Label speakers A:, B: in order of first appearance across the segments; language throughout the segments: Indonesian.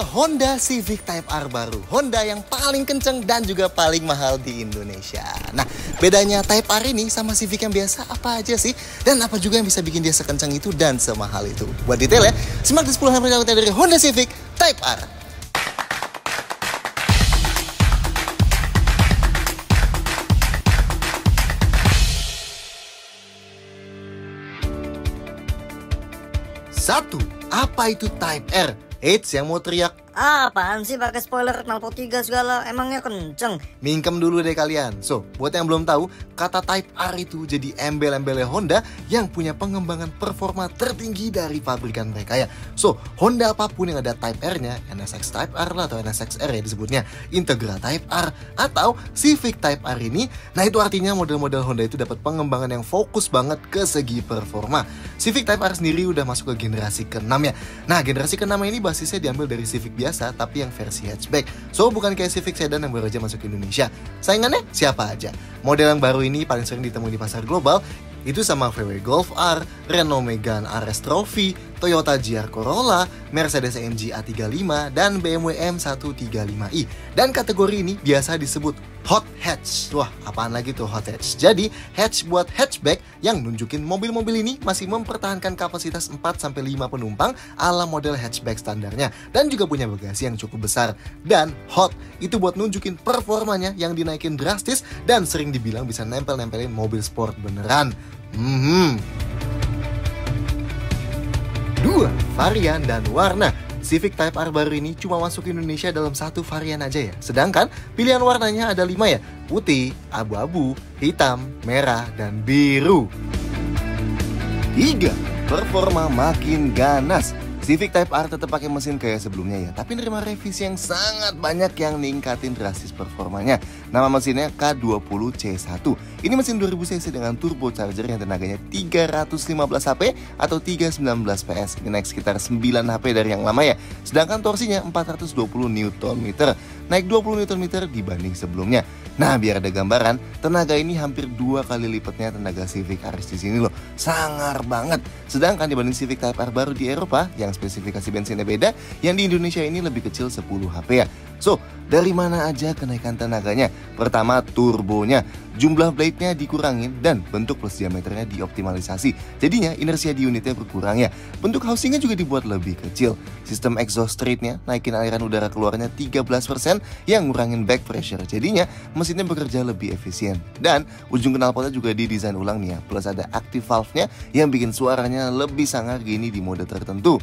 A: Honda Civic Type R baru, Honda yang paling kenceng dan juga paling mahal di Indonesia. Nah, bedanya Type R ini sama Civic yang biasa apa aja sih? Dan apa juga yang bisa bikin dia sekencang itu dan semahal itu? Buat detail ya, simak di 10 hal pertama dari Honda Civic Type R. Satu, apa itu Type R? Eits, yang mau teriak,
B: apaan sih pakai spoiler knalpot 3 segala, emangnya kenceng?
A: Mingkem dulu deh kalian. So, buat yang belum tahu, kata Type R itu jadi embel-embelnya Honda yang punya pengembangan performa tertinggi dari pabrikan mereka ya. So, Honda apapun yang ada Type R-nya, NSX Type R lah atau NSX-R ya disebutnya, Integra Type R atau Civic Type R ini, nah itu artinya model-model Honda itu dapat pengembangan yang fokus banget ke segi performa. Civic Type R sendiri udah masuk ke generasi ke-6 ya. Nah, generasi ke-6 ini basisnya diambil dari Civic biasa tapi yang versi hatchback. So bukan kayak Civic sedan yang baru aja masuk ke Indonesia. Saingannya siapa aja? Model yang baru ini paling sering ditemui di pasar global itu sama VW Golf R, Renault Megane RS Trophy, Toyota GR Corolla, Mercedes AMG A35, dan BMW M135i. Dan kategori ini biasa disebut hot hatch. Wah, apaan lagi tuh hot hatch? Jadi, hatch buat hatchback yang nunjukin mobil-mobil ini masih mempertahankan kapasitas 4-5 penumpang ala model hatchback standarnya. Dan juga punya bagasi yang cukup besar. Dan hot, itu buat nunjukin performanya yang dinaikin drastis dan sering dibilang bisa nempel-nempelin mobil sport beneran. 2. Varian dan warna. Civic Type R baru ini cuma masuk ke Indonesia dalam satu varian aja ya. Sedangkan pilihan warnanya ada 5 ya. Putih, abu-abu, hitam, merah, dan biru. 3. Performa makin ganas. Civic Type R tetap pakai mesin kayak sebelumnya ya, tapi nerima revisi yang sangat banyak yang ningkatin drastis performanya. Nama mesinnya K20C1. Ini mesin 2000 cc dengan turbocharger yang tenaganya 315 HP atau 319 PS. Ini naik sekitar 9 HP dari yang lama ya. Sedangkan torsinya 420 Nm. Naik 20 Nm dibanding sebelumnya. Nah, biar ada gambaran, tenaga ini hampir 2 kali lipatnya tenaga Civic Aris di sini loh. Sangar banget. Sedangkan dibanding Civic Type R baru di Eropa yang spesifikasi bensinnya beda, yang di Indonesia ini lebih kecil 10 HP ya. So, dari mana aja kenaikan tenaganya? Pertama, turbonya. Jumlah blade-nya dikurangin dan bentuk plus diameternya dioptimalisasi. Jadinya inersia di unitnya berkurang ya. Bentuk housingnya juga dibuat lebih kecil. Sistem exhaust rate-nya naikin aliran udara keluarnya 13% yang ngurangin back pressure. Jadinya mesinnya bekerja lebih efisien. Dan ujung knalpotnya juga didesain ulang nih ya. Plus ada active valve-nya yang bikin suaranya lebih sangar gini di mode tertentu.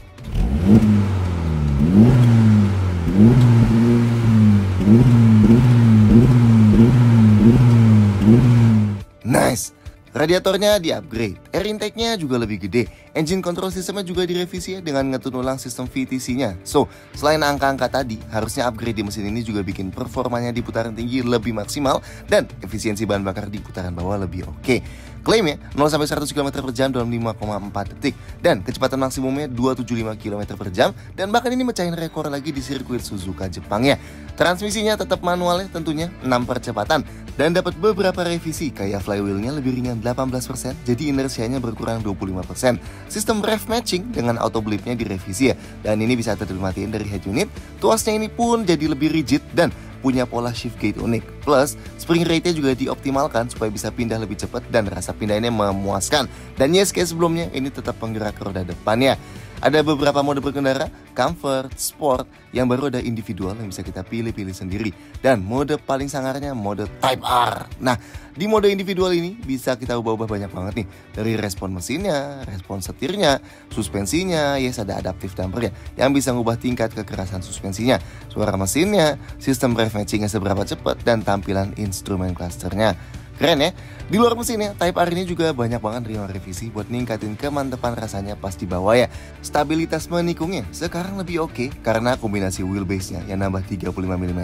A: Nice. Radiatornya di-upgrade, air intake-nya juga lebih gede, engine control system-nya juga direvisi ya dengan ngetun ulang sistem VTC-nya. So, selain angka-angka tadi, harusnya upgrade di mesin ini juga bikin performanya di putaran tinggi lebih maksimal dan efisiensi bahan bakar di putaran bawah lebih oke. Klaimnya 0-100 km per jam dalam 5,4 detik dan kecepatan maksimumnya 275 km per jam dan bahkan ini mecahin rekor lagi di sirkuit Suzuka Jepang ya. Transmisinya tetap manual ya tentunya 6 percepatan dan dapat beberapa revisi kayak flywheel-nya lebih ringan 18% jadi inersianya berkurang 25%. Sistem rev matching dengan auto blip-nya direvisi ya dan ini bisa terdimatiin dari head unit. Tuasnya ini pun jadi lebih rigid dan punya pola shift gate unik. Plus, spring rate-nya juga dioptimalkan supaya bisa pindah lebih cepat dan rasa pindahnya memuaskan. Dan yes, kayak sebelumnya, ini tetap penggerak roda depannya. Ada beberapa mode berkendara, comfort, sport, yang baru ada individual yang bisa kita pilih-pilih sendiri. Dan mode paling sangarnya mode Type R. Nah, di mode individual ini bisa kita ubah-ubah banyak banget nih. Dari respon mesinnya, respon setirnya, suspensinya, yes ada adaptive damper ya, yang bisa ngubah tingkat kekerasan suspensinya, suara mesinnya, sistem rev matchingnya seberapa cepat, dan tampilan instrumen clusternya. Keren ya. Di luar mesinnya, Type R ini juga banyak banget nerima revisi buat ningkatin kemantepan rasanya pas dibawa ya. Stabilitas menikungnya sekarang lebih oke karena kombinasi wheelbase-nya yang nambah 35 mm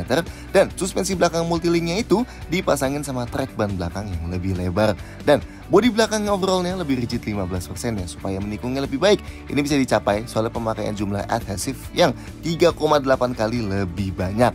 A: dan suspensi belakang multilink-nya itu dipasangin sama track ban belakang yang lebih lebar. Dan bodi belakang overall-nya lebih rigid 15% ya supaya menikungnya lebih baik. Ini bisa dicapai soalnya pemakaian jumlah adhesif yang 3,8 kali lebih banyak.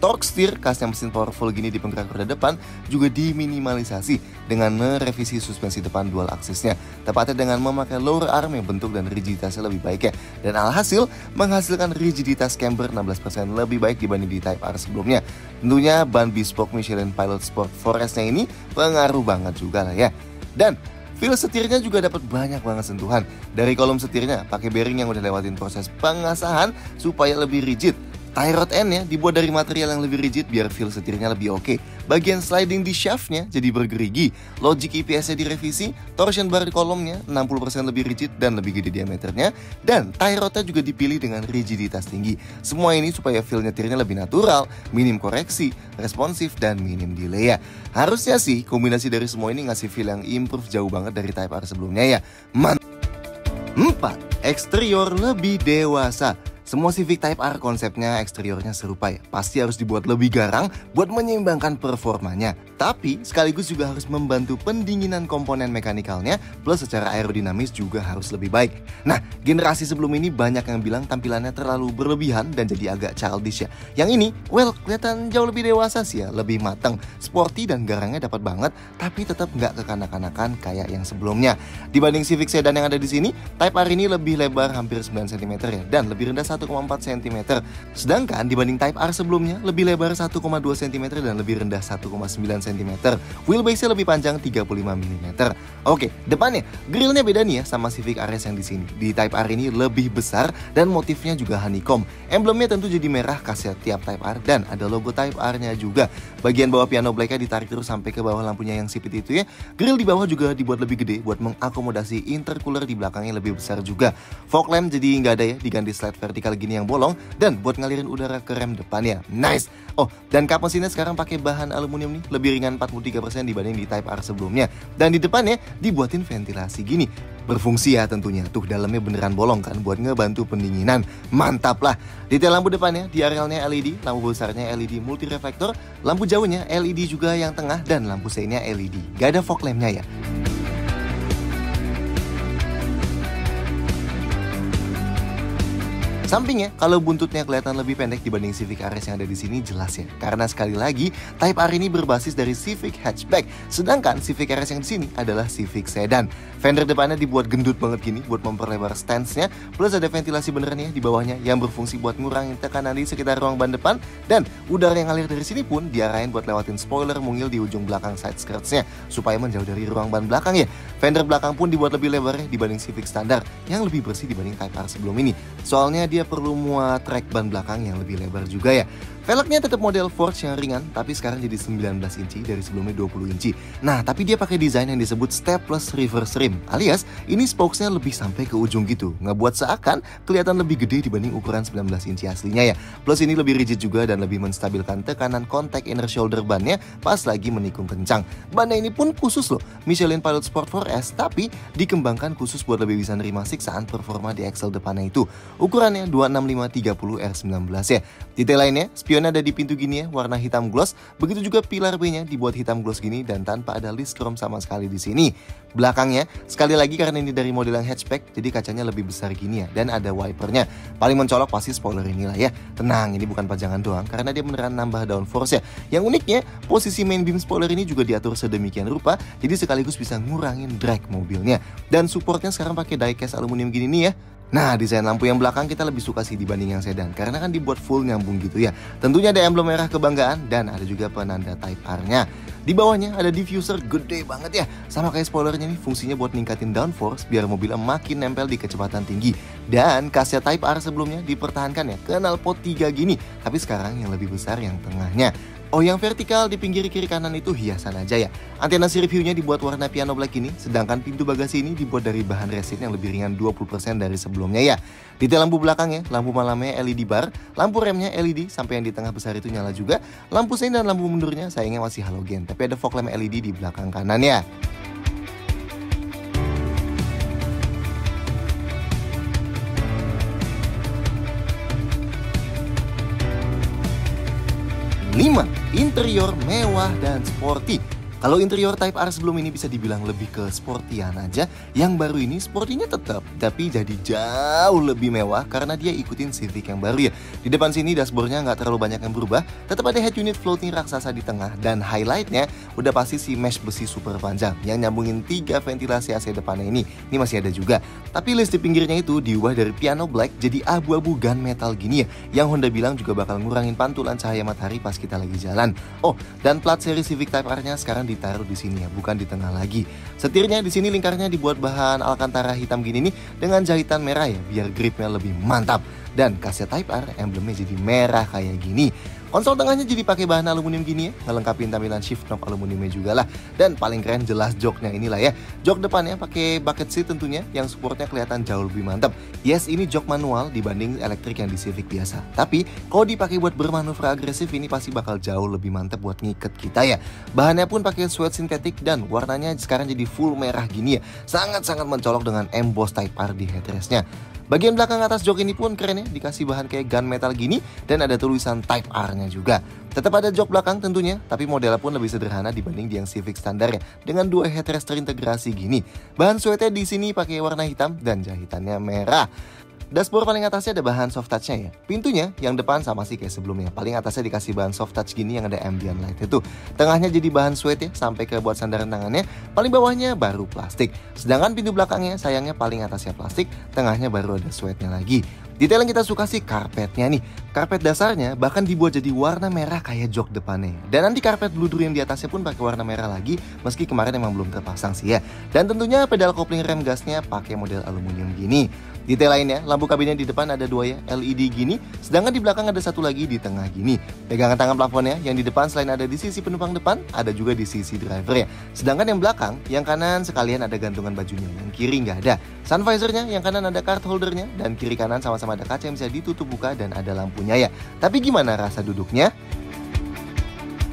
A: Torque steer khasnya mesin powerful gini di penggerak roda depan juga diminimalisasi dengan merevisi suspensi depan dual aksisnya, tepatnya dengan memakai lower arm yang bentuk dan rigiditasnya lebih baik ya. Dan alhasil menghasilkan rigiditas camber 16% lebih baik dibanding di Type R sebelumnya. Tentunya ban bespoke Michelin Pilot Sport 4S-nya ini pengaruh banget juga lah ya. Dan feel setirnya juga dapat banyak banget sentuhan. Dari kolom setirnya pakai bearing yang udah lewatin proses pengasahan supaya lebih rigid. Tie rod end-nya dibuat dari material yang lebih rigid biar feel setirnya lebih oke. Bagian sliding di shaft-nya jadi bergerigi. Logic EPS-nya direvisi, torsion bar di kolomnya 60% lebih rigid dan lebih gede diameternya. Dan tie rod-nya juga dipilih dengan rigiditas tinggi. Semua ini supaya feel nyetirnya lebih natural, minim koreksi, responsif, dan minim delay ya. Harusnya sih kombinasi dari semua ini ngasih feel yang improve jauh banget dari Type R sebelumnya ya. 4. Eksterior lebih dewasa. Semua Civic Type R konsepnya eksteriornya serupa ya. Pasti harus dibuat lebih garang buat menyeimbangkan performanya. Tapi sekaligus juga harus membantu pendinginan komponen mekanikalnya, plus secara aerodinamis juga harus lebih baik. Nah, generasi sebelum ini banyak yang bilang tampilannya terlalu berlebihan dan jadi agak childish ya. Yang ini, well, kelihatan jauh lebih dewasa sih ya, lebih matang, sporty dan garangnya dapat banget, tapi tetap nggak kekanak-kanakan kayak yang sebelumnya. Dibanding Civic Sedan yang ada di sini, Type R ini lebih lebar hampir 9 cm ya, dan lebih rendah 1,4 cm. Sedangkan dibanding Type R sebelumnya, lebih lebar 1,2 cm dan lebih rendah 1,9 cm. Wheelbase-nya lebih panjang 35 mm. Oke, depannya, grillnya beda nih ya sama Civic RS yang di sini. Di Type R ini lebih besar dan motifnya juga honeycomb. Emblemnya tentu jadi merah khasnya tiap Type R dan ada logo Type R-nya juga. Bagian bawah piano black-nya ditarik terus sampai ke bawah lampunya yang sipit itu ya. Grill di bawah juga dibuat lebih gede buat mengakomodasi intercooler di belakangnya lebih besar juga. Fog lamp jadi nggak ada ya, diganti slide vertikal gini yang bolong dan buat ngalirin udara ke rem depan ya. Nice. Oh, dan kap mesinnya sekarang pakai bahan aluminium nih, lebih ringan 43% dibanding di Type R sebelumnya. Dan di depannya dibuatin ventilasi gini. Berfungsi ya tentunya. Tuh dalamnya beneran bolong kan buat ngebantu pendinginan. Mantap lah. Detail lampu depannya di arealnya LED, lampu besarnya LED multi reflektor, lampu jauhnya LED juga yang tengah dan lampu seinnya LED. Gak ada fog lampnya ya. Sampingnya, kalau buntutnya kelihatan lebih pendek dibanding Civic RS yang ada di sini jelas ya. Karena sekali lagi, Type R ini berbasis dari Civic Hatchback, sedangkan Civic RS yang di sini adalah Civic Sedan. Fender depannya dibuat gendut banget gini buat memperlebar stance-nya, plus ada ventilasi beneran ya di bawahnya yang berfungsi buat ngurangin tekanan di sekitar ruang ban depan, dan udara yang ngalir dari sini pun diarahin buat lewatin spoiler mungil di ujung belakang side skirts-nya supaya menjauh dari ruang ban belakang ya. Fender belakang pun dibuat lebih lebar ya dibanding Civic standar yang lebih bersih dibanding Type R sebelum ini. Soalnya dia perlu muat track ban belakang yang lebih lebar juga ya. Velgnya tetap model Forge yang ringan, tapi sekarang jadi 19 inci dari sebelumnya 20 inci. Nah, tapi dia pakai desain yang disebut stepless reverse rim, alias ini spokesnya lebih sampai ke ujung gitu, ngebuat seakan kelihatan lebih gede dibanding ukuran 19 inci aslinya ya. Plus ini lebih rigid juga dan lebih menstabilkan tekanan kontak inner shoulder bannya pas lagi menikung kencang. Bannya ini pun khusus loh, Michelin Pilot Sport 4S, tapi dikembangkan khusus buat lebih bisa nerima siksaan performa di axle depannya itu. Ukurannya 265/30 R19 ya. Detail lainnya, spionnya ada di pintu gini ya, warna hitam gloss. Begitu juga pilar B-nya dibuat hitam gloss gini dan tanpa ada list chrome sama sekali di sini. Belakangnya, sekali lagi karena ini dari model yang hatchback, jadi kacanya lebih besar gini ya, dan ada wipernya. Paling mencolok pasti spoiler inilah ya. Tenang, ini bukan pajangan doang, karena dia beneran nambah downforce ya. Yang uniknya, posisi main beam spoiler ini juga diatur sedemikian rupa, jadi sekaligus bisa ngurangin drag mobilnya. Dan supportnya sekarang pakai diecast aluminium gini nih ya. Nah, desain lampu yang belakang kita lebih suka sih dibanding yang sedan, karena kan dibuat full nyambung gitu ya. Tentunya ada emblem merah kebanggaan dan ada juga penanda Type R-nya. Di bawahnya ada diffuser gede banget ya. Sama kayak spoilernya nih, fungsinya buat ningkatin downforce biar mobilnya makin nempel di kecepatan tinggi. Dan kasnya Type R sebelumnya dipertahankan ya, knalpot 3 gini, tapi sekarang yang lebih besar yang tengahnya. Oh, yang vertikal di pinggir kiri kanan itu hiasan aja ya. Antena sirip hiunya dibuat warna piano black ini, sedangkan pintu bagasi ini dibuat dari bahan resin yang lebih ringan 20% dari sebelumnya ya. Detail lampu belakangnya, lampu malamnya LED bar, lampu remnya LED sampai yang di tengah besar itu nyala juga. Lampu sein dan lampu mundurnya sayangnya masih halogen, tapi ada fog lamp LED di belakang kanannya. Lima, interior mewah dan sporty. Kalau interior Type R sebelum ini bisa dibilang lebih ke sportyan aja, yang baru ini sportinya tetap, tapi jadi jauh lebih mewah karena dia ikutin Civic yang baru ya. Di depan sini dashboardnya nggak terlalu banyak yang berubah, tetap ada head unit floating raksasa di tengah, dan highlightnya udah pasti si mesh besi super panjang yang nyambungin 3 ventilasi AC depannya ini masih ada juga. Tapi list di pinggirnya itu diubah dari piano black jadi abu-abu gunmetal gini ya, yang Honda bilang juga bakal ngurangin pantulan cahaya matahari pas kita lagi jalan. Oh, dan plat seri Civic Type R-nya sekarang ditaruh di sini ya, bukan di tengah lagi. Setirnya di sini lingkarnya dibuat bahan alcantara hitam gini nih dengan jahitan merah ya, biar gripnya lebih mantap. Dan kaset Type R emblemnya jadi merah kayak gini. Konsol tengahnya jadi pakai bahan aluminium gini ya, ngelengkapin tampilan shift knob aluminiumnya juga lah. Dan paling keren jelas joknya inilah ya. Jok depannya pakai bucket seat tentunya, yang supportnya kelihatan jauh lebih mantap. Yes, ini jok manual dibanding elektrik yang di Civic biasa. Tapi kalau dipakai buat bermanuver agresif ini pasti bakal jauh lebih mantap buat ngiket kita ya. Bahannya pun pakai suede sintetik dan warnanya sekarang jadi full merah gini ya. Sangat-sangat mencolok dengan emboss Type R di headrestnya. Bagian belakang atas jok ini pun keren ya, dikasih bahan kayak gunmetal gini dan ada tulisan Type R-nya juga. Tetap ada jok belakang tentunya, tapi modelnya pun lebih sederhana dibanding yang Civic standar ya, dengan 2 headrest terintegrasi gini. Bahan suede di sini pakai warna hitam dan jahitannya merah. Dashboard paling atasnya ada bahan soft touch-nya ya. Pintunya yang depan sama sih kayak sebelumnya. Paling atasnya dikasih bahan soft touch gini yang ada ambient light itu. Tengahnya jadi bahan suede ya, sampai ke buat sandaran tangannya. Paling bawahnya baru plastik. Sedangkan pintu belakangnya sayangnya paling atasnya plastik, tengahnya baru ada suede-nya lagi. Detail yang kita suka sih karpetnya nih. Karpet dasarnya bahkan dibuat jadi warna merah kayak jok depannya. Dan nanti karpet bludur yang di atasnya pun pakai warna merah lagi, meski kemarin emang belum terpasang sih ya. Dan tentunya pedal kopling rem gasnya pakai model aluminium gini. Detail lainnya, lampu kabinnya di depan ada 2 ya, LED gini, sedangkan di belakang ada 1 lagi di tengah gini. Pegangan tangan plafonnya yang di depan selain ada di sisi penumpang depan, ada juga di sisi driver ya. Sedangkan yang belakang, yang kanan sekalian ada gantungan bajunya, yang kiri nggak ada. Sun visornya, yang kanan ada card holdernya, dan kiri kanan sama-sama ada kaca yang bisa ditutup buka dan ada lampunya ya. Tapi gimana rasa duduknya?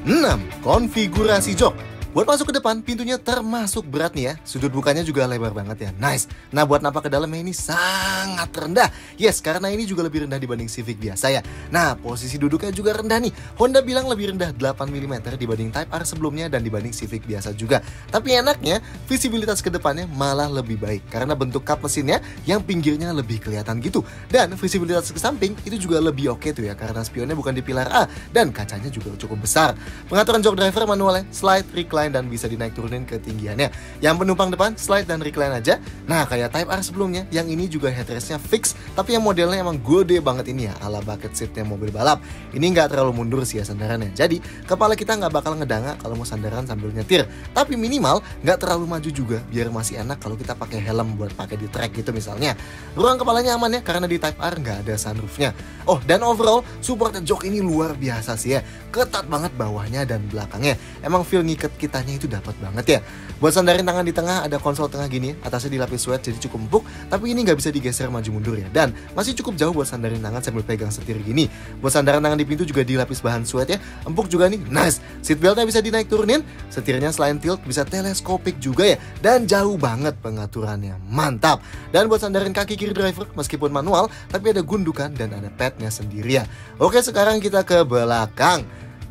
A: 6. Konfigurasi jok. Buat masuk ke depan, pintunya termasuk berat nih ya. Sudut bukanya juga lebar banget ya, nice. Nah, buat napak ke dalamnya ini sangat rendah. Yes, karena ini juga lebih rendah dibanding Civic biasa ya. Nah, posisi duduknya juga rendah nih. Honda bilang lebih rendah 8 mm dibanding Type R sebelumnya dan dibanding Civic biasa juga. Tapi enaknya, visibilitas ke depannya malah lebih baik karena bentuk kap mesinnya yang pinggirnya lebih kelihatan gitu. Dan visibilitas ke samping itu juga lebih oke tuh ya, karena spionnya bukan di pilar A dan kacanya juga cukup besar. Pengaturan jok driver manualnya slide, recline, dan bisa dinaik turunin ketinggiannya. Yang penumpang depan slide dan recline aja. Nah, kayak Type R sebelumnya, yang ini juga headrestnya fix, tapi yang modelnya emang gede banget ini ya, ala bucket seatnya mobil balap. Ini nggak terlalu mundur sih ya sandarannya, jadi kepala kita nggak bakal ngedanga kalau mau sandaran sambil nyetir. Tapi minimal nggak terlalu maju juga, biar masih enak kalau kita pakai helm buat pakai di track gitu misalnya. Ruang kepalanya aman ya, karena di Type R nggak ada sunroofnya. Oh, dan overall support jok ini luar biasa sih ya, ketat banget bawahnya dan belakangnya. Emang feel ngiket kitanya itu dapat banget ya. Buat sandarin tangan di tengah ada konsol tengah gini, atasnya dilapis suede jadi cukup empuk, tapi ini nggak bisa digeser maju mundur ya. Dan masih cukup jauh buat sandarin tangan sambil pegang setir gini. Buat sandaran tangan di pintu juga dilapis bahan suede ya, empuk juga nih, nice. Seatbeltnya bisa dinaik turunin, setirnya selain tilt bisa teleskopik juga ya, dan jauh banget pengaturannya, mantap. Dan buat sandarin kaki kiri driver meskipun manual, tapi ada gundukan dan ada padnya sendiri ya. Oke, sekarang kita ke belakang.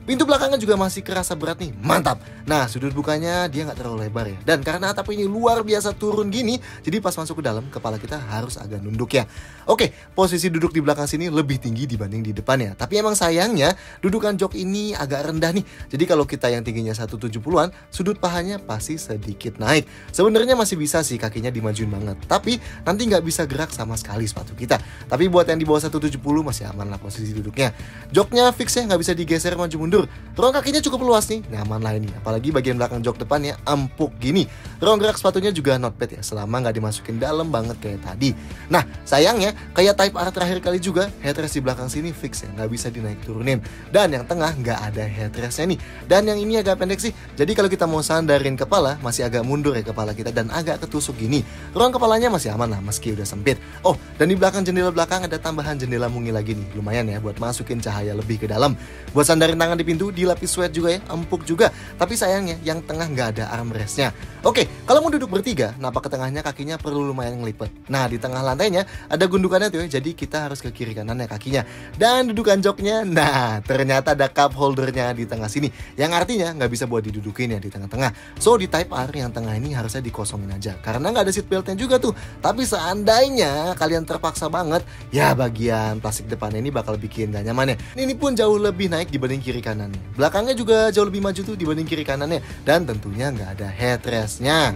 A: Pintu belakangnya juga masih kerasa berat nih, mantap. Nah, sudut bukanya dia nggak terlalu lebar ya. Dan karena atap ini luar biasa turun gini, jadi pas masuk ke dalam, kepala kita harus agak nunduk ya. Oke, posisi duduk di belakang sini lebih tinggi dibanding di depan ya. Tapi emang sayangnya, dudukan jok ini agak rendah nih. Jadi kalau kita yang tingginya 170-an, sudut pahanya pasti sedikit naik. Sebenarnya masih bisa sih kakinya dimajuin banget. Tapi nanti nggak bisa gerak sama sekali sepatu kita. Tapi buat yang di bawah 170 masih aman lah posisi duduknya. Joknya fix ya, nggak bisa digeser maju mundur. tidur. Ruang kakinya cukup luas nih, nyaman lah ini. Apalagi bagian belakang jok depannya empuk gini. Ruang gerak sepatunya juga not bad ya, selama nggak dimasukin dalam banget kayak tadi. Nah, sayangnya kayak Type R terakhir kali juga, headrest di belakang sini fix ya, nggak bisa dinaik turunin. Dan yang tengah nggak ada headrestnya nih. Dan yang ini agak pendek sih, jadi kalau kita mau sandarin kepala, masih agak mundur ya kepala kita dan agak ketusuk gini. Ruang kepalanya masih aman lah, meski udah sempit. Oh, dan di belakang jendela belakang ada tambahan jendela mungil lagi nih. Lumayan ya buat masukin cahaya lebih ke dalam. Buat sandarin tangan di pintu, dilapis sweat juga ya, empuk juga. Tapi sayangnya yang tengah nggak ada armrestnya. Oke, kalau mau duduk bertiga, napak ke tengahnya kakinya perlu lumayan ngelipet. Nah, di tengah lantainya ada gundukannya tuh ya, jadi kita harus ke kiri kanannya kakinya. Dan dudukan joknya, nah ternyata ada cup holdernya di tengah sini, yang artinya nggak bisa buat didudukin ya di tengah-tengah. So di Type R yang tengah ini harusnya dikosongin aja, karena nggak ada seat beltnya juga tuh. Tapi seandainya kalian terpaksa banget, ya bagian plastik depannya ini bakal bikin gak nyaman ya. Ini pun jauh lebih naik dibanding kiri kanannya. Belakangnya juga jauh lebih maju tuh dibanding kiri kanannya, dan tentunya nggak ada headrestnya.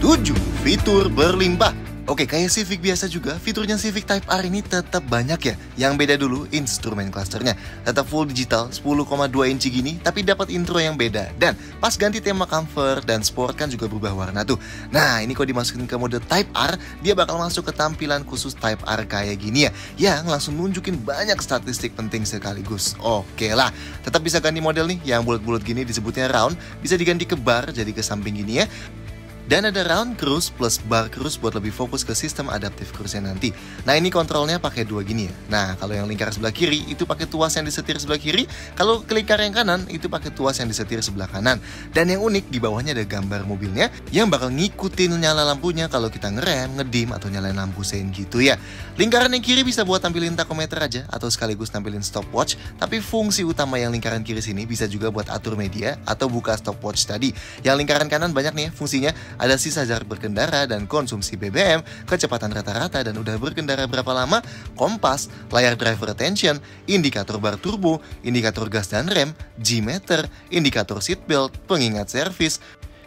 A: 7. Fitur berlimpah. Oke, kayak Civic biasa juga, fiturnya Civic Type R ini tetap banyak ya. Yang beda dulu, instrumen clusternya. Tetap full digital, 10,2 inci gini, tapi dapat intro yang beda. Dan pas ganti tema comfort dan sport kan juga berubah warna tuh. Nah, ini kalau dimasukin ke mode Type R, dia bakal masuk ke tampilan khusus Type R kayak gini ya, yang langsung nunjukin banyak statistik penting sekaligus. Oke lah, tetap bisa ganti model nih, yang bulat-bulat gini disebutnya round, bisa diganti ke bar, jadi ke samping gini ya. Dan ada round cruise plus bar cruise buat lebih fokus ke sistem adaptive cruise-nya nanti. Nah, ini kontrolnya pakai dua gini ya. Nah, kalau yang lingkar sebelah kiri itu pakai tuas yang disetir sebelah kiri. Kalau ke lingkar yang kanan itu pakai tuas yang disetir sebelah kanan. Dan yang unik di bawahnya ada gambar mobilnya yang bakal ngikutin nyala lampunya kalau kita ngerem, ngedim atau nyalain lampu sein gitu ya. Lingkaran yang kiri bisa buat tampilin tachometer aja atau sekaligus tampilin stopwatch. Tapi fungsi utama yang lingkaran kiri sini bisa juga buat atur media atau buka stopwatch tadi. Yang lingkaran kanan banyak nih fungsinya. Ada sisa jarak berkendara dan konsumsi BBM, kecepatan rata-rata dan udah berkendara berapa lama, kompas, layar driver attention, indikator bar turbo, indikator gas dan rem, G-meter, indikator seatbelt, pengingat servis,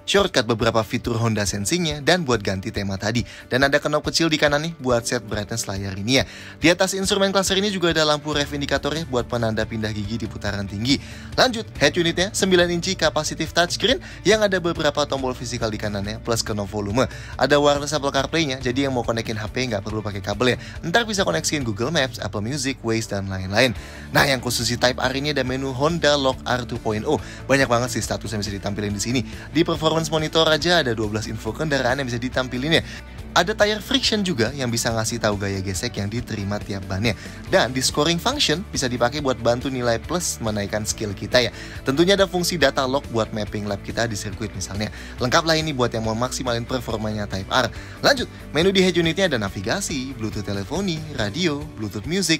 A: shortcut beberapa fitur Honda Sensing-nya, dan buat ganti tema tadi. Dan ada knob kecil di kanan nih buat set brightness layar ini ya. Di atas instrumen cluster ini juga ada lampu ref indikatornya buat penanda pindah gigi di putaran tinggi. Lanjut, head unitnya 9 inci capacitive touchscreen yang ada beberapa tombol fisikal di kanannya plus knob volume. Ada wireless Apple CarPlay-nya, jadi yang mau konekin HP nggak perlu pakai kabel ya. Ntar bisa koneksiin Google Maps, Apple Music, Waze, dan lain-lain. Nah, yang khusus di Type R ini ada menu Honda Lock R 2.0. Banyak banget sih status yang bisa ditampilin di sini. Di performance monitor aja ada 12 info kendaraan yang bisa ditampilin ya. Ada tire friction juga yang bisa ngasih tahu gaya gesek yang diterima tiap bannya. Dan di scoring function bisa dipakai buat bantu nilai plus menaikkan skill kita ya. Tentunya ada fungsi data log buat mapping lap kita di sirkuit misalnya. Lengkaplah ini buat yang mau maksimalin performanya Type R. Lanjut, menu di head unitnya ada navigasi, Bluetooth teleponi, radio, Bluetooth music.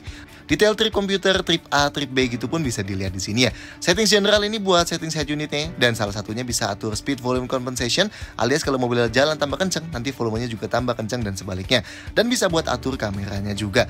A: Detail trip komputer, trip A, trip B gitu pun bisa dilihat di sini ya. Settings general ini buat settings head unitnya, dan salah satunya bisa atur speed volume compensation, alias kalau mobil jalan tambah kenceng, nanti volumenya juga tambah kenceng dan sebaliknya. Dan bisa buat atur kameranya juga.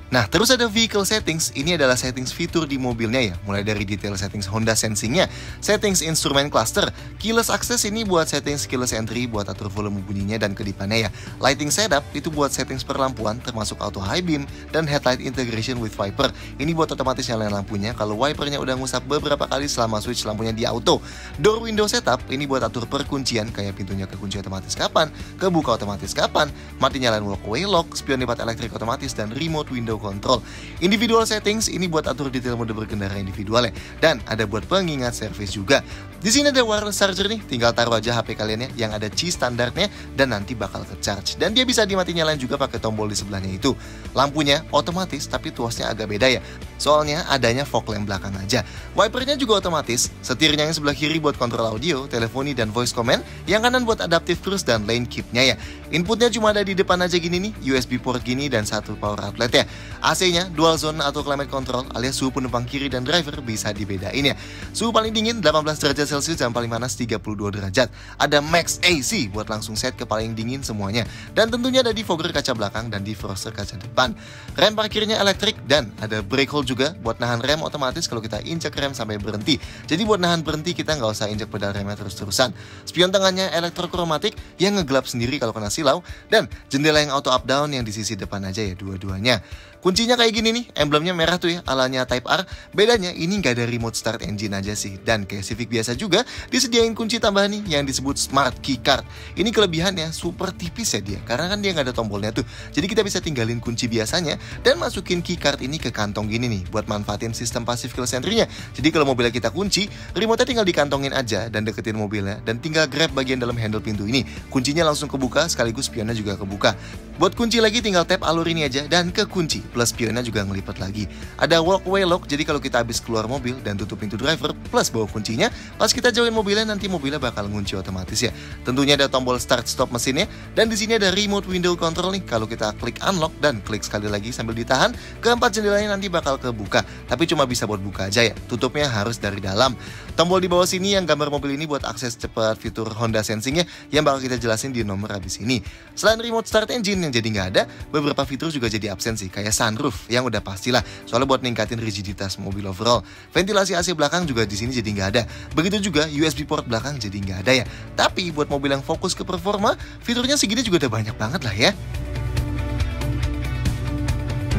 A: Nah, terus ada vehicle settings. Ini adalah settings fitur di mobilnya ya. Mulai dari detail settings Honda Sensing-nya, settings instrumen cluster, keyless access ini buat settings keyless entry buat atur volume bunyinya dan kedipannya ya. Lighting setup itu buat settings perlampuan termasuk auto high beam dan headlight integration with wiper. Ini buat otomatis nyalain lampunya kalau wipernya udah ngusap beberapa kali selama switch lampunya di auto. Door window setup ini buat atur perkuncian kayak pintunya kekunci otomatis kapan, kebuka otomatis kapan, mati nyalain walkway lock, spion lipat elektrik otomatis, dan remote window control. Individual settings ini buat atur detail mode berkendara individual ya. Dan ada buat pengingat servis juga. Di sini ada wireless charger nih, tinggal taruh aja HP kalian ya yang ada Qi standarnya dan nanti bakal ke charge. Dan dia bisa dimati nyalain juga pakai tombol di sebelahnya itu. Lampunya otomatis tapi tuasnya agak beda ya. Soalnya adanya fog lamp belakang aja. Wipernya juga otomatis. Setirnya yang sebelah kiri buat kontrol audio, teleponi, dan voice command. Yang kanan buat adaptive cruise dan lane keep-nya ya. Inputnya cuma ada di depan aja gini nih, USB port gini dan satu power outlet ya. AC-nya dual zone atau climate control alias suhu penumpang kiri dan driver bisa dibedain ya. Suhu paling dingin 18 derajat Celcius dan paling panas 32 derajat. Ada max AC buat langsung set ke paling dingin semuanya. Dan tentunya ada defogger kaca belakang dan defroster kaca depan. Rem parkirnya elektrik dan ada brake hold juga buat nahan rem otomatis kalau kita injek rem sampai berhenti. Jadi buat nahan berhenti kita nggak usah injek pedal remnya terus-terusan. Spion tangannya elektrokromatik yang ngegelap sendiri kalau kena silau. Dan jendela yang auto up down yang di sisi depan aja ya dua-duanya. Kuncinya kayak gini nih, emblemnya merah tuh ya, alanya Type R. Bedanya ini nggak ada remote start engine aja sih. Dan kayak Civic biasa juga, disediain kunci tambahan nih yang disebut Smart Keycard. Ini kelebihannya super tipis ya dia, karena kan dia nggak ada tombolnya tuh. Jadi kita bisa tinggalin kunci biasanya dan masukin keycard ini ke kantong gini nih, buat manfaatin sistem passive keyless entry-nya. Jadi kalau mobilnya kita kunci, remote-nya tinggal dikantongin aja dan deketin mobilnya, dan tinggal grab bagian dalam handle pintu ini. Kuncinya langsung kebuka, sekaligus spionnya juga kebuka. Buat kunci lagi tinggal tap alur ini aja dan kekunci, plus spionnya juga ngelipat lagi. Ada walkway lock, jadi kalau kita habis keluar mobil dan tutup pintu driver plus bawa kuncinya, pas kita jauhin mobilnya nanti mobilnya bakal ngunci otomatis ya. Tentunya ada tombol start stop mesinnya, dan di sini ada remote window control nih. Kalau kita klik unlock dan klik sekali lagi sambil ditahan, keempat jendelanya nanti bakal kebuka. Tapi cuma bisa buat buka aja ya, tutupnya harus dari dalam. Tombol di bawah sini yang gambar mobil ini buat akses cepat fitur Honda Sensing ya, yang bakal kita jelasin di nomor habis ini. Selain remote start engine yang jadi nggak ada, beberapa fitur juga jadi absen sih, kayak sunroof yang udah pastilah, soalnya buat ningkatin rigiditas mobil overall. Ventilasi AC belakang juga di sini jadi nggak ada. Begitu juga USB port belakang jadi nggak ada ya. Tapi buat mobil yang fokus ke performa, fiturnya segini juga udah banyak banget lah ya.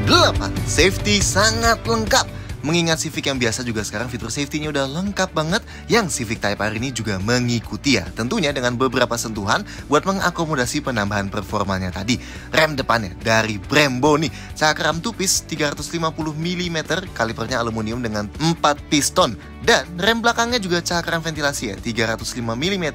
A: 8. Safety sangat lengkap. Mengingat Civic yang biasa juga sekarang fitur safety-nya udah lengkap banget, yang Civic Type R ini juga mengikuti ya. Tentunya dengan beberapa sentuhan buat mengakomodasi penambahan performanya tadi. Rem depannya dari Brembo nih, cakram tupis 350 mm, kalipernya aluminium dengan 4 piston. Dan rem belakangnya juga cakram ventilasi ya, 305 mm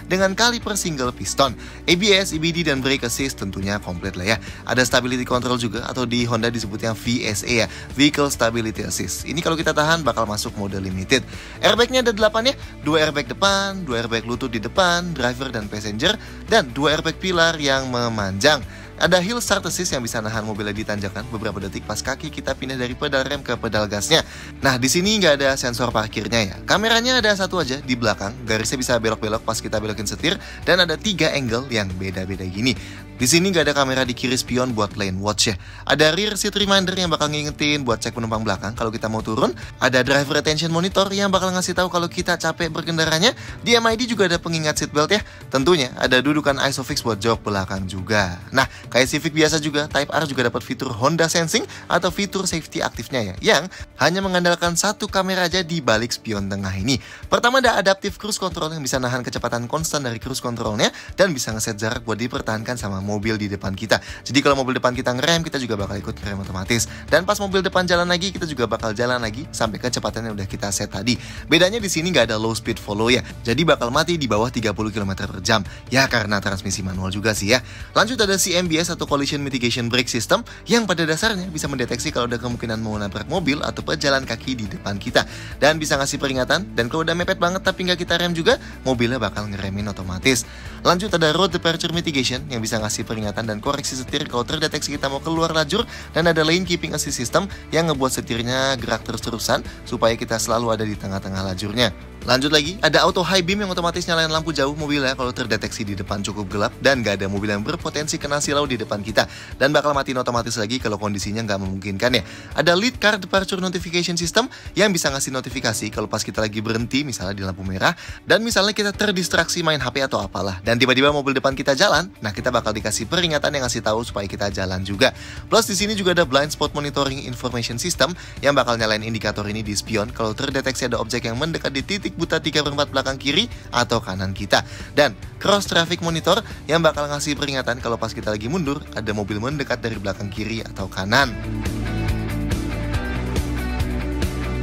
A: dengan kaliper single piston. ABS, EBD, dan brake assist tentunya komplit lah ya. Ada stability control juga, atau di Honda disebutnya VSA ya, Vehicle Stability Assist. Ini kalau kita tahan bakal masuk mode limited. Airbagnya ada 8 ya, 2 airbag depan, 2 airbag lutut di depan, driver dan passenger, dan 2 airbag pilar yang memanjang. Ada hill start assist yang bisa nahan mobilnya ditanjakan beberapa detik pas kaki kita pindah dari pedal rem ke pedal gasnya. Nah, di sini nggak ada sensor parkirnya ya. Kameranya ada satu aja di belakang, garisnya bisa belok-belok pas kita belokin setir, dan ada 3 angle yang beda-beda gini. Di sini nggak ada kamera di kiri spion buat lane watch ya. Ada rear seat reminder yang bakal ngingetin buat cek penumpang belakang kalau kita mau turun. Ada driver attention monitor yang bakal ngasih tahu kalau kita capek berkendaranya. Di MID juga ada pengingat seat belt ya. Tentunya ada dudukan ISOFIX buat jok belakang juga. Nah, kayak Civic biasa juga, Type R juga dapat fitur Honda Sensing atau fitur safety aktifnya ya, yang hanya mengandalkan satu kamera aja di balik spion tengah ini. Pertama ada adaptive cruise control yang bisa nahan kecepatan konstan dari cruise controlnya dan bisa ngeset jarak buat dipertahankan sama mobil di depan kita. Jadi kalau mobil depan kita ngerem, kita juga bakal ikut ngerem otomatis. Dan pas mobil depan jalan lagi, kita juga bakal jalan lagi sampai kecepatan yang udah kita set tadi. Bedanya di sini nggak ada low speed follow ya, jadi bakal mati di bawah 30 km/jam. Ya karena transmisi manual juga sih ya. Lanjut ada CMBS atau Collision Mitigation Brake System yang pada dasarnya bisa mendeteksi kalau ada kemungkinan mau nabrak mobil atau pejalan kaki di depan kita, dan bisa ngasih peringatan, dan kalau udah mepet banget tapi nggak kita rem juga, mobilnya bakal ngeremin otomatis. Lanjut ada Road Departure Mitigation yang bisa ngasih peringatan dan koreksi setir kalau terdeteksi kita mau keluar lajur, dan ada Lane Keeping Assist System yang ngebuat setirnya gerak terus-terusan supaya kita selalu ada di tengah-tengah lajurnya. Lanjut lagi, ada Auto High Beam yang otomatis nyalain lampu jauh mobilnya kalau terdeteksi di depan cukup gelap dan gak ada mobil yang berpotensi kena silau di depan kita, dan bakal matiin otomatis lagi kalau kondisinya nggak memungkinkan ya. Ada Lead Car Departure Notification System yang bisa ngasih notifikasi kalau pas kita lagi berhenti misalnya di lampu merah, dan misalnya kita terdistraksi main HP atau apalah, dan tiba-tiba mobil depan kita jalan, nah kita bakal dikasih peringatan yang ngasih tahu supaya kita jalan juga. Plus di sini juga ada Blind Spot Monitoring Information System yang bakal nyalain indikator ini di spion kalau terdeteksi ada objek yang mendekat di titik buta 3/4 belakang kiri atau kanan kita. Dan Cross Traffic Monitor yang bakal ngasih peringatan kalau pas kita lagi mundur ada mobil mendekat dari belakang kiri atau kanan.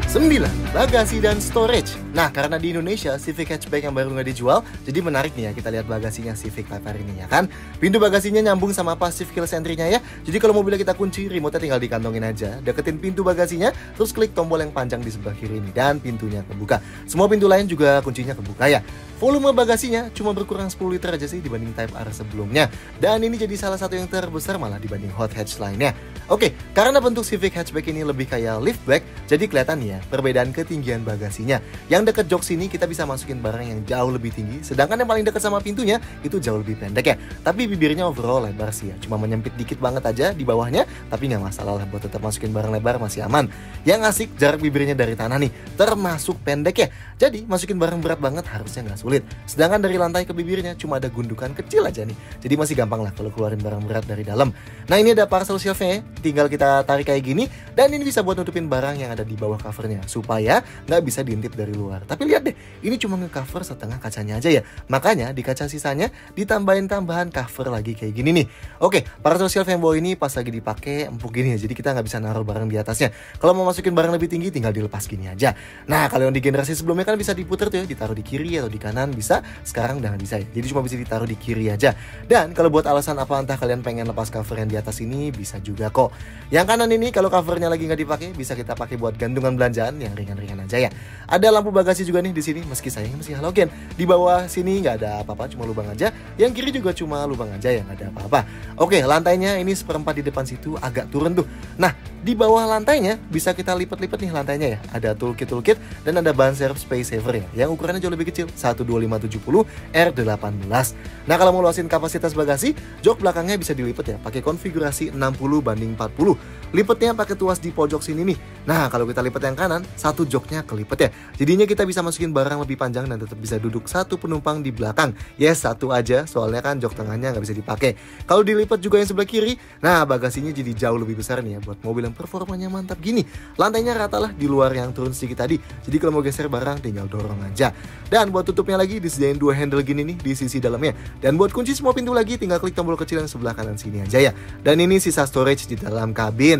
A: 9. Bagasi dan storage. Nah, karena di Indonesia Civic hatchback yang baru nggak dijual, jadi menarik nih ya kita lihat bagasinya Civic Type R ini ya kan. Pintu bagasinya nyambung sama passive keyless entry-nya ya. Jadi kalau mobilnya kita kunci, remote-nya tinggal dikantongin aja, deketin pintu bagasinya, terus klik tombol yang panjang di sebelah kiri ini dan pintunya kebuka. Semua pintu lain juga kuncinya kebuka ya. Volume bagasinya cuma berkurang 10 liter aja sih dibanding Type R sebelumnya. Dan ini jadi salah satu yang terbesar malah dibanding hot hatch lainnya. Oke, karena bentuk Civic hatchback ini lebih kayak liftback, jadi kelihatan ya, perbedaan ketinggian bagasinya. Yang dekat jok sini kita bisa masukin barang yang jauh lebih tinggi, sedangkan yang paling dekat sama pintunya itu jauh lebih pendek ya. Tapi bibirnya overall lebar sih ya, cuma menyempit dikit banget aja di bawahnya, tapi nggak masalah lah buat tetap masukin barang lebar, masih aman. Yang asik jarak bibirnya dari tanah nih, termasuk pendek ya. Jadi masukin barang berat banget harusnya nggak sulit. Sedangkan dari lantai ke bibirnya cuma ada gundukan kecil aja nih, jadi masih gampang lah kalau keluarin barang berat dari dalam. Nah ini ada parcel shelf-nya ya, tinggal kita tarik kayak gini, dan ini bisa buat nutupin barang yang ada di bawah covernya supaya nggak bisa diintip dari luar. Tapi lihat deh, ini cuma nge-cover setengah kacanya aja ya, makanya di kaca sisanya ditambahin tambahan cover lagi kayak gini nih. Oke, parcel shelf yang bawah ini pas lagi dipakai empuk gini ya, jadi kita nggak bisa naruh barang di atasnya. Kalau mau masukin barang lebih tinggi tinggal dilepas gini aja. Nah kalau yang di generasi sebelumnya kan bisa diputer tuh ya, ditaruh di kiri atau di kanan bisa, sekarang udah nggak bisa ya, jadi cuma bisa ditaruh di kiri aja. Dan kalau buat alasan apa entah kalian pengen lepas cover yang di atas ini bisa juga kok. Yang kanan ini kalau covernya lagi nggak dipakai bisa kita pakai buat gantungan belanjaan yang ringan-ringan aja ya. Ada lampu bagasi juga nih di sini, meski sayangnya masih halogen. Di bawah sini nggak ada apa-apa, cuma lubang aja. Yang kiri juga cuma lubang aja ya, nggak ada apa-apa. Oke, lantainya ini seperempat di depan situ agak turun tuh. Nah di bawah lantainya bisa kita lipat-lipat nih lantainya ya. Ada toolkit dan ada ban serep space saver ya, yang ukurannya jauh lebih kecil, 12570 R18. Nah kalau mau luasin kapasitas bagasi, jok belakangnya bisa dilipat ya, pakai konfigurasi 60:40. Lipatnya pakai tuas di pojok sini nih. Nah kalau kita lipat yang kanan, satu joknya kelipet ya. Jadinya kita bisa masukin barang lebih panjang dan tetap bisa duduk satu penumpang di belakang. Yes, satu aja, soalnya kan jok tengahnya nggak bisa dipakai. Kalau dilipat juga yang sebelah kiri, nah bagasinya jadi jauh lebih besar nih ya, buat mobil yang performanya mantap gini. Lantainya rata lah di luar yang turun sedikit tadi, jadi kalau mau geser barang tinggal dorong aja. Dan buat tutupnya lagi disediain dua handle gini nih di sisi dalamnya. Dan buat kunci semua pintu lagi tinggal klik tombol kecil yang sebelah kanan sini aja ya. Dan ini sisa storage di dalam kabin.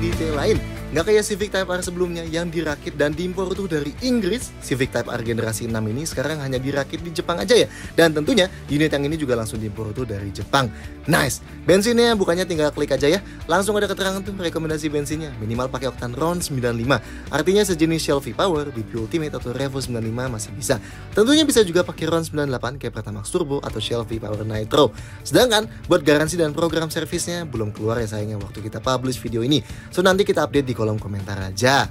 A: Detail lain. Nggak kayak Civic Type R sebelumnya yang dirakit dan diimpor tuh dari Inggris. Civic Type R generasi 6 ini sekarang hanya dirakit di Jepang aja ya. Dan tentunya unit yang ini juga langsung diimpor tuh dari Jepang. Nice. Bensinnya bukannya tinggal klik aja ya. Langsung ada keterangan tuh rekomendasi bensinnya. Minimal pakai oktan RON 95. Artinya sejenis Shell V-Power, BP Ultimate atau Revo 95 masih bisa. Tentunya bisa juga pakai RON 98 kayak Pertamax Turbo atau Shell V-Power Nitro. Sedangkan buat garansi dan program servisnya belum keluar ya sayangnya waktu kita publish video ini. So nanti kita update di kolom komentar aja.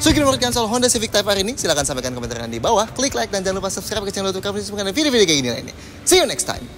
A: So gimana menurut kalian soal Honda Civic Type R ini? Silahkan sampaikan komentarnya di bawah. Klik like dan jangan lupa subscribe ke channel YouTube kami untuk video-video kayak gini lainnya. See you next time.